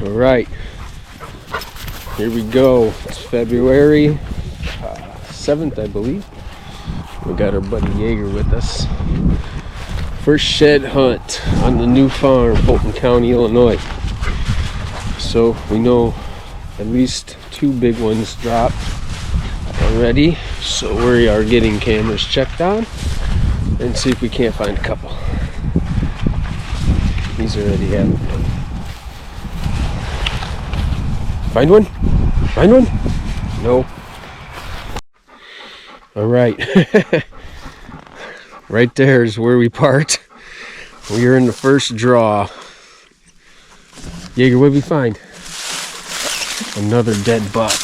All right, here we go. It's February 7th, I believe. We got our buddy Jaeger with us. First shed hunt on the new farm, Fulton County, Illinois. So we know at least 2 big ones dropped already. So we are getting cameras checked on and see if we can't find a couple. He's already having one. Find one? Find one? No. All right. Right there is where we parked. We are in the first draw. Jaeger, what did we find? Another dead buck.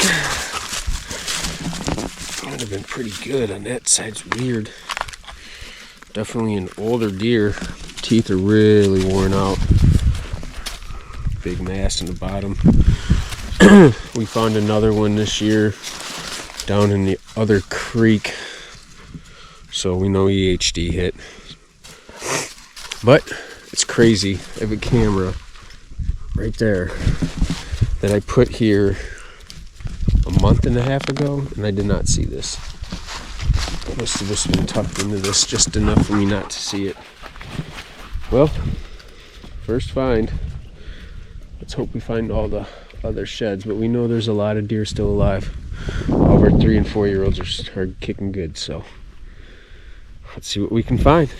Would have been pretty good on that side. It's weird. Definitely an older deer. Teeth are really worn out. Big mass in the bottom. We found another one this year down in the other creek, so we know EHD hit. But it's crazy. I have a camera right there that I put here a month and a half ago, and I did not see this. Must have just been tucked into this just enough for me not to see it. Well, first find. Let's hope we find all the other sheds, but we know there's a lot of deer still alive. All of our 3 and 4 year olds are kicking good, so let's see what we can find.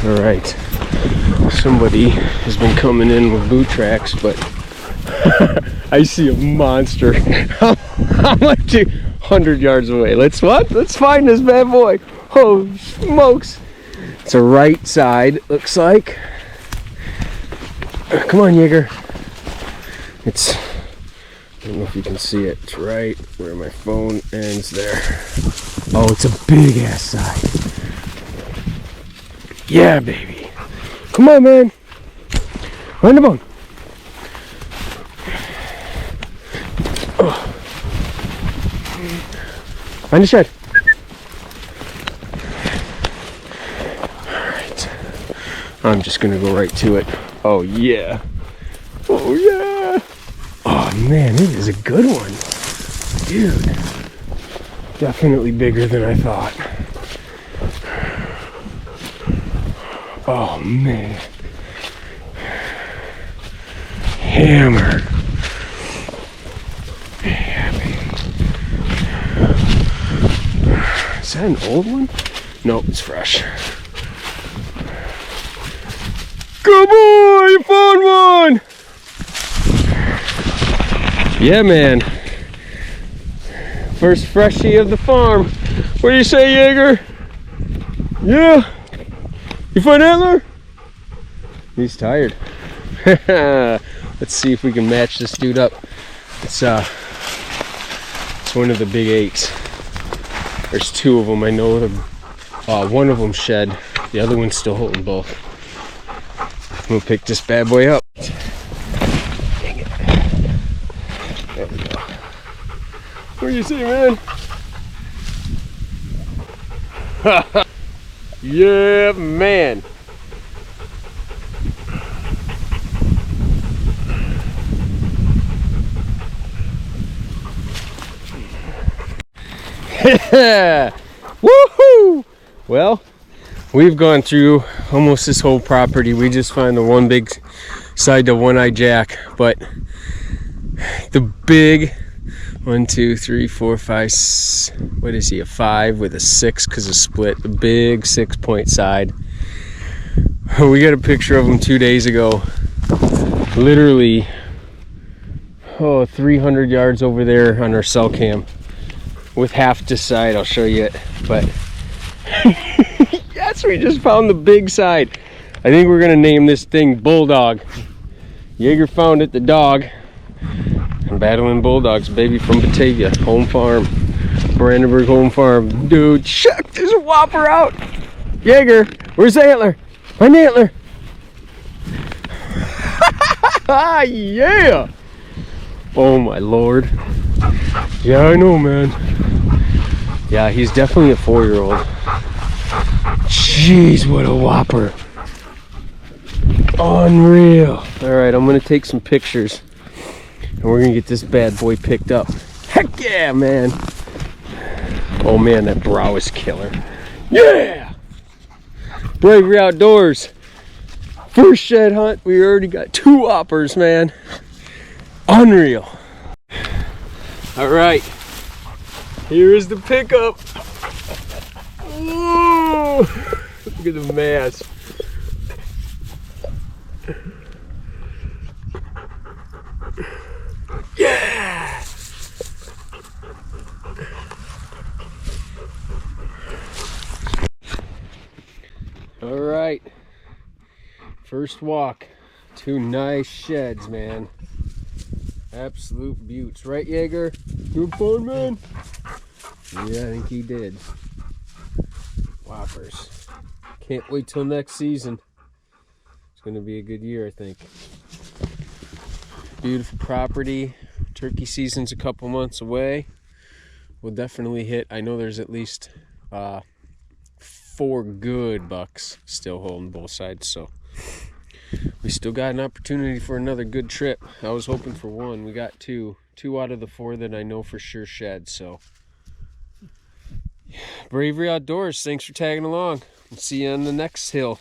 All right, somebody has been coming in with boot tracks, but I see a monster. I'm like 200 yards away. Let's find this bad boy. Oh smokes! It's a right side, looks like. Come on, Jaeger. I don't know if you can see it. It's right where my phone ends there. Oh, it's a big ass side. Yeah, baby. Come on, man. Find the bone. Oh. Find the shed. Alright. I'm just gonna go right to it. Oh, yeah. Oh, yeah. Oh, man, this is a good one. Dude. Definitely bigger than I thought. Oh man, hammer. Yeah, baby. Is that an old one? Nope, it's fresh. Good boy, you found one! Yeah, man. First freshie of the farm. What do you say, Jaeger? Yeah. You find antler? He's tired. Let's see if we can match this dude up. It's one of the big 8s. There's 2 of them. I know them. One of them shed. The other one's still holding both. I'm gonna pick this bad boy up. Dang it. There we go. What do you say, man? Yeah, man. Woohoo! Well, we've gone through almost this whole property. We just found the one big side to one-eyed jack, but the big 1, 2, 3, 4, 5. What is he? A 5 with a 6 because of split. The big 6-point side. We got a picture of him 2 days ago. Literally, 300 yards over there on our cell cam. With half this side, I'll show you it. But yes, we just found the big side. I think we're gonna name this thing Bulldog. Jaeger found it, the dog. And Battling Bulldogs, baby, from Batavia, home farm. Brandenburg home farm. Dude, check this whopper out. Jaeger, where's the antler? Find the antler. Yeah. Oh my lord. Yeah, I know, man. Yeah, he's definitely a 4-year-old. Jeez, what a whopper. Unreal. All right, I'm gonna take some pictures and we're gonna get this bad boy picked up. Heck yeah, man. Oh man, that brow is killer. Yeah! Bravery Outdoors. First shed hunt, we already got 2 whoppers, man. Unreal. All right, here is the pickup. Ooh, look at the mass. Yeah! All right, first walk. 2 nice sheds, man. Absolute beauts, right, Jaeger? Good fun, man. Yeah, I think he did. Whoppers. Can't wait till next season. It's gonna be a good year, I think. Beautiful property. Turkey season's a couple months away. We'll definitely hit. I know there's at least 4 good bucks still holding both sides, so we still got an opportunity for another good trip. I was hoping for 1. We got 2 out of the 4 that I know for sure shed. So Bravery Outdoors, thanks for tagging along. We'll see you on the next hill.